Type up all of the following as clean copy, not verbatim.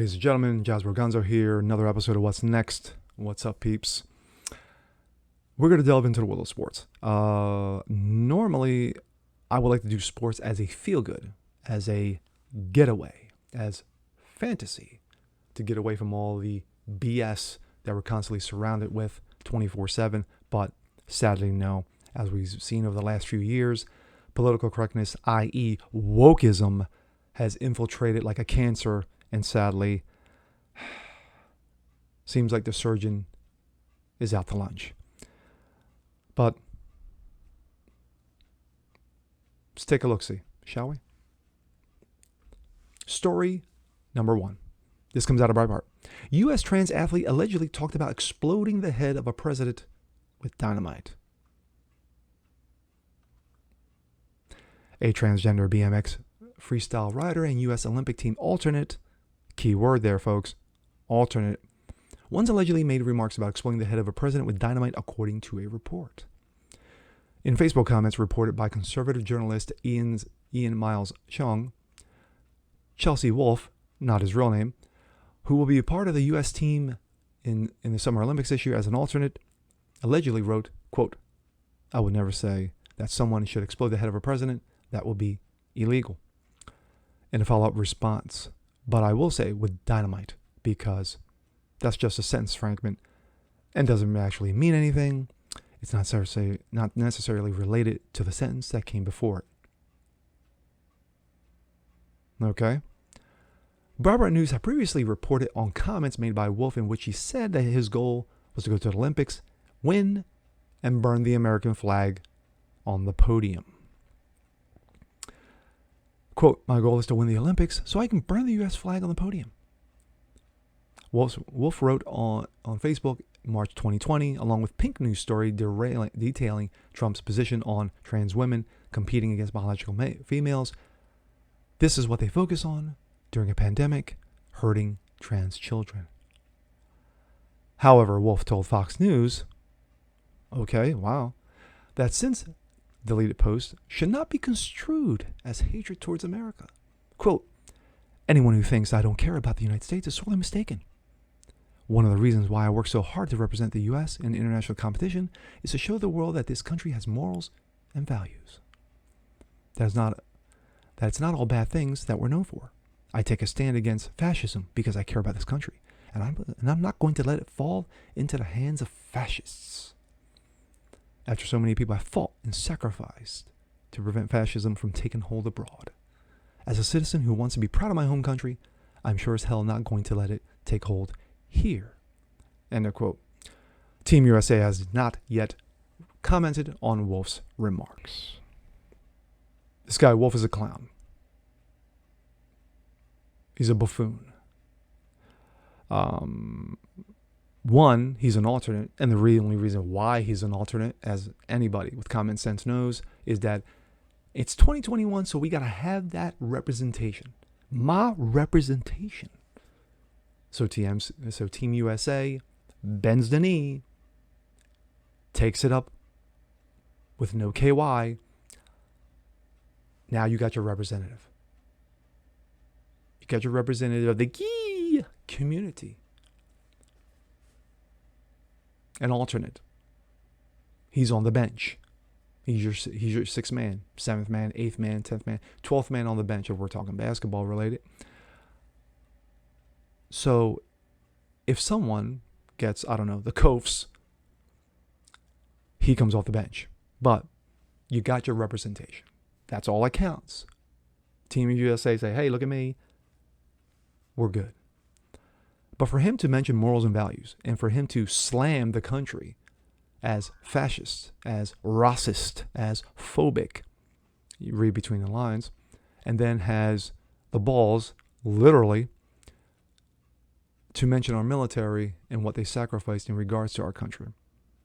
Ladies and gentlemen, Jasper Gonzo here. Another episode of What's Next. What's up, peeps? We're going to delve into the world of sports. Normally, I would like to do sports as a feel-good, as a getaway, as fantasy, to get away from all the BS that we're constantly surrounded with 24/7. But sadly, no. As we've seen over the last few years, political correctness, i.e. wokeism, has infiltrated like a cancer, and sadly, seems like the surgeon is out to lunch. But let's take a look-see, shall we? Story number 1. This comes out of Breitbart. U.S. trans athlete allegedly talked about exploding the head of a president with dynamite. A transgender BMX freestyle rider and U.S. Olympic team alternate, key word there, folks, alternate, once allegedly made remarks about exploding the head of a president with dynamite, according to a report. In Facebook comments reported by conservative journalist Ian Miles Chung, Chelsea Wolfe, not his real name, who will be a part of the U.S. team in the Summer Olympics this year as an alternate, allegedly wrote, quote, "I would never say that someone should explode the head of a president. That will be illegal." In a follow-up response, but I will say with dynamite, because that's just a sentence fragment and doesn't actually mean anything. It's not necessarily related to the sentence that came before it. Okay? Breitbart News had previously reported on comments made by Wolfe in which he said that his goal was to go to the Olympics, win, and burn the American flag on the podium. Quote, "My goal is to win the Olympics so I can burn the U.S. flag on the podium." Wolfe wrote on Facebook March 2020, along with Pink News story detailing Trump's position on trans women competing against biological females. This is what they focus on during a pandemic, hurting trans children. However, Wolfe told Fox News, that since deleted post should not be construed as hatred towards America. Quote, "Anyone who thinks I don't care about the United States is sorely mistaken. One of the reasons why I work so hard to represent the U.S. in international competition is to show the world that this country has morals and values. That it's not all bad things that we're known for. I take a stand against fascism because I care about this country, and I'm not going to let it fall into the hands of fascists. After so many people have fought and sacrificed to prevent fascism from taking hold abroad. As a citizen who wants to be proud of my home country, I'm sure as hell not going to let it take hold here." End of quote. Team USA has not yet commented on Wolfe's remarks. This guy, Wolfe, is a clown. He's a buffoon. One, he's an alternate, and the only reason why he's an alternate, as anybody with common sense knows, is that it's 2021, so we got to have that representation. My representation. So Team USA bends the knee, takes it up with no KY. Now you got your representative. You got your representative of the Ghey community. An alternate. He's on the bench. He's your sixth man, seventh man, eighth man, 10th man, 12th man on the bench if we're talking basketball related. So if someone gets, the Kophs, he comes off the bench. But you got your representation. That's all that counts. Team USA say, hey, look at me. We're good. But for him to mention morals and values, and for him to slam the country as fascist, as racist, as phobic, you read between the lines, and then has the balls, literally, to mention our military and what they sacrificed in regards to our country.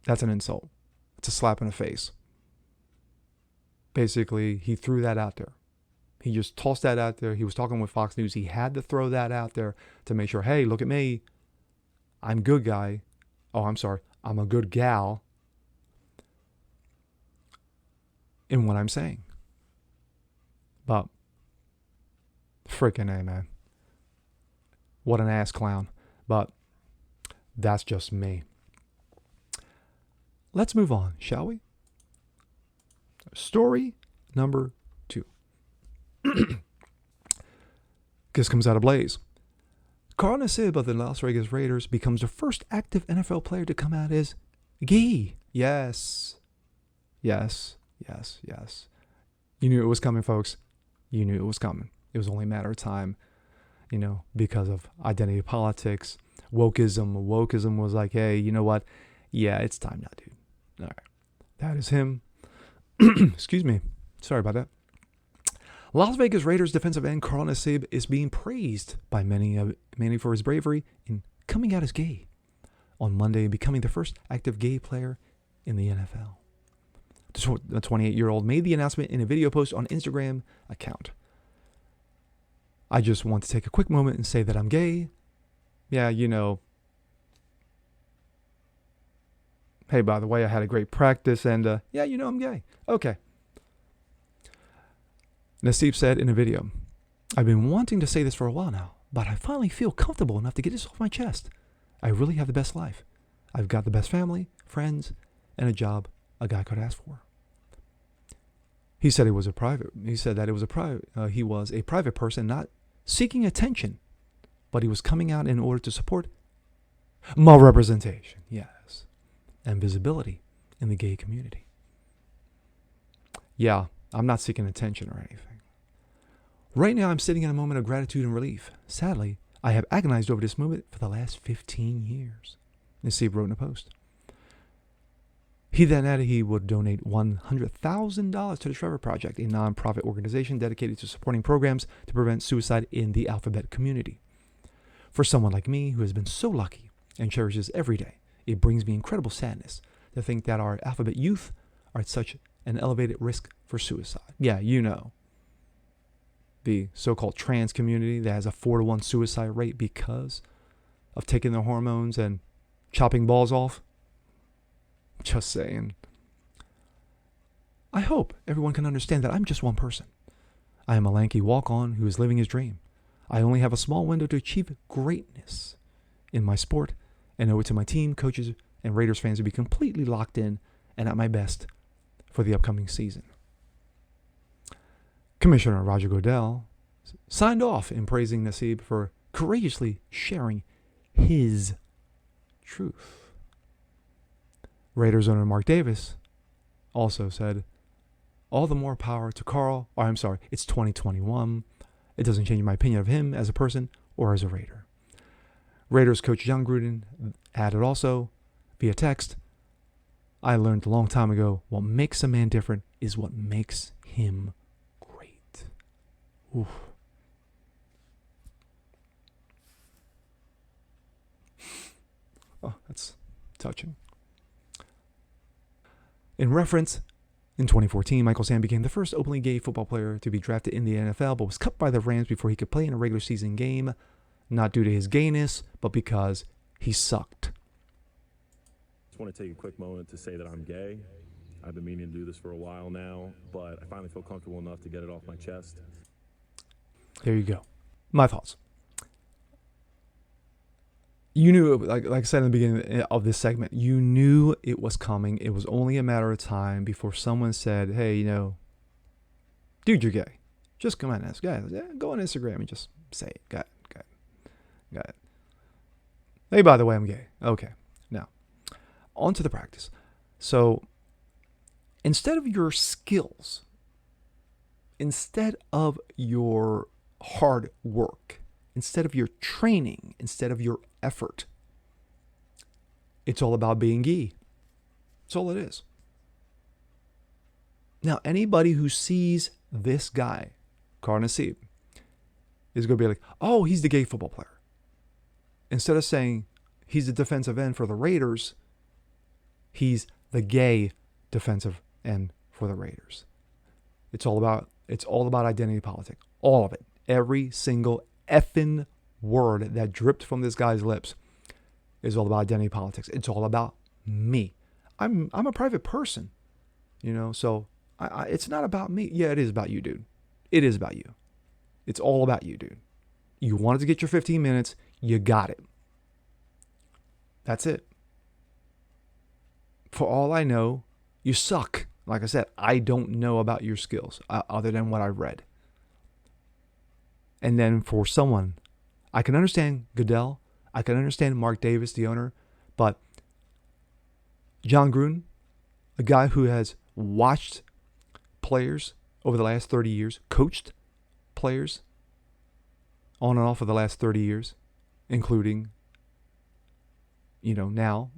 That's an insult. It's a slap in the face. Basically, he threw that out there. He just tossed that out there. He was talking with Fox News. He had to throw that out there to make sure, hey, look at me. I'm good guy. I'm a good gal in what I'm saying. But freaking A, man. What an ass clown. But that's just me. Let's move on, shall we? Story number 2. This comes out of Blaze. Carl Nassib of the Las Vegas Raiders becomes the first active NFL player to come out as gay. Yes. Yes. Yes. Yes. You knew it was coming, folks. You knew it was coming. It was only a matter of time, because of identity politics. Wokeism was like, hey, you know what? Yeah, it's time now, dude. All right. That is him. Excuse me. Sorry about that. Las Vegas Raiders defensive end Carl Nassib is being praised by many for his bravery in coming out as gay on Monday, becoming the first active gay player in the NFL. The 28-year-old made the announcement in a video post on Instagram account. I just want to take a quick moment and say that I'm gay. Yeah, Hey, by the way, I had a great practice and yeah, I'm gay. Okay. Nassib said in a video, I've been wanting to say this for a while now, but I finally feel comfortable enough to get this off my chest. I really have the best life. I've got the best family, friends, and a job a guy could ask for. He said he was a private person not seeking attention, but he was coming out in order to support more representation, yes, and visibility in the gay community. Yeah, I'm not seeking attention or anything. Right now, I'm sitting in a moment of gratitude and relief. Sadly, I have agonized over this moment for the last 15 years, Nassib wrote in a post. He then added he would donate $100,000 to the Trevor Project, a nonprofit organization dedicated to supporting programs to prevent suicide in the alphabet community. For someone like me who has been so lucky and cherishes every day, it brings me incredible sadness to think that our alphabet youth are at such an elevated risk for suicide. Yeah, the so-called trans community that has a 4-to-1 suicide rate because of taking their hormones and chopping balls off. Just saying. I hope everyone can understand that I'm just one person. I am a lanky walk-on who is living his dream. I only have a small window to achieve greatness in my sport and owe it to my team, coaches, and Raiders fans to be completely locked in and at my best for the upcoming season. Commissioner Roger Goodell signed off in praising Nassib for courageously sharing his truth. Raiders owner Mark Davis also said, all the more power to Carl. It's 2021. It doesn't change my opinion of him as a person or as a Raider. Raiders coach John Gruden added also via text, I learned a long time ago, what makes a man different is what makes him great. Oof. Oh, that's touching. In reference, in 2014, Michael Sam became the first openly gay football player to be drafted in the NFL, but was cut by the Rams before he could play in a regular season game, not due to his gayness, but because he sucked. I just want to take a quick moment to say that I'm gay. I've been meaning to do this for a while now, but I finally feel comfortable enough to get it off my chest. There you go. My thoughts. You knew, like I said in the beginning of this segment, you knew it was coming. It was only a matter of time before someone said, hey, dude, you're gay. Just come on, guys. Go on Instagram and just say it. Got it. Hey, by the way, I'm gay. Okay. Now, on to the practice. So, instead of your skills, instead of your hard work, instead of your training, instead of your effort, it's all about being gay. That's all it is. Now, anybody who sees this guy, Carl Nassib, is going to be like, oh, he's the gay football player. Instead of saying he's the defensive end for the Raiders, he's the gay defensive end for the Raiders. It's all about identity politics. All of it. Every single effing word that dripped from this guy's lips is all about identity politics. It's all about me. I'm a private person, so it's not about me. Yeah, it is about you, dude. It is about you. It's all about you, dude. You wanted to get your 15 minutes. you got it. That's it. For all I know, you suck. Like I said, I don't know about your skills other than what I read. And then for someone, I can understand Goodell. I can understand Mark Davis, the owner. But John Gruden, a guy who has watched players over the last 30 years, coached players on and off for the last 30 years, including, now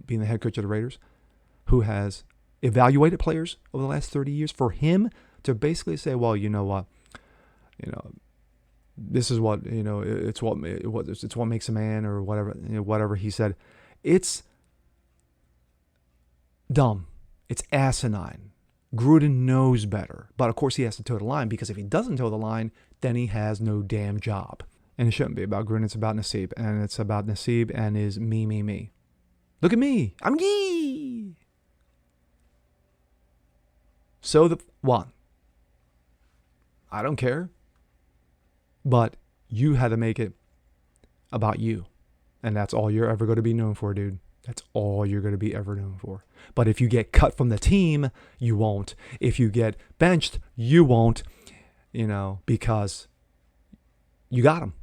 being the head coach of the Raiders, who has evaluated players over the last 30 years, for him to basically say, well, you know what, this is what, it's what makes a man, or whatever, whatever he said. It's dumb. It's asinine. Gruden knows better. But of course he has to toe the line, because if he doesn't toe the line, then he has no damn job. And it shouldn't be about Gruden. It's about Nassib. And it's about Nassib and his me. Look at me. I'm Ghey. So I don't care. But you had to make it about you. And that's all you're ever going to be known for, dude. That's all you're going to be ever known for. But if you get cut from the team, you won't. If you get benched, you won't, because you got him.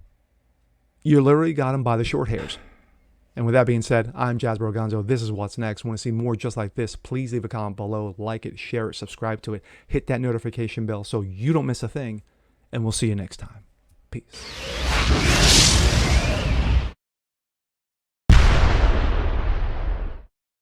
You literally got him by the short hairs. And with that being said, I'm Jasper Gonzo. This is What's Next. Want to see more just like this? Please leave a comment below. Like it, share it, subscribe to it. Hit that notification bell so you don't miss a thing. And we'll see you next time. Peace.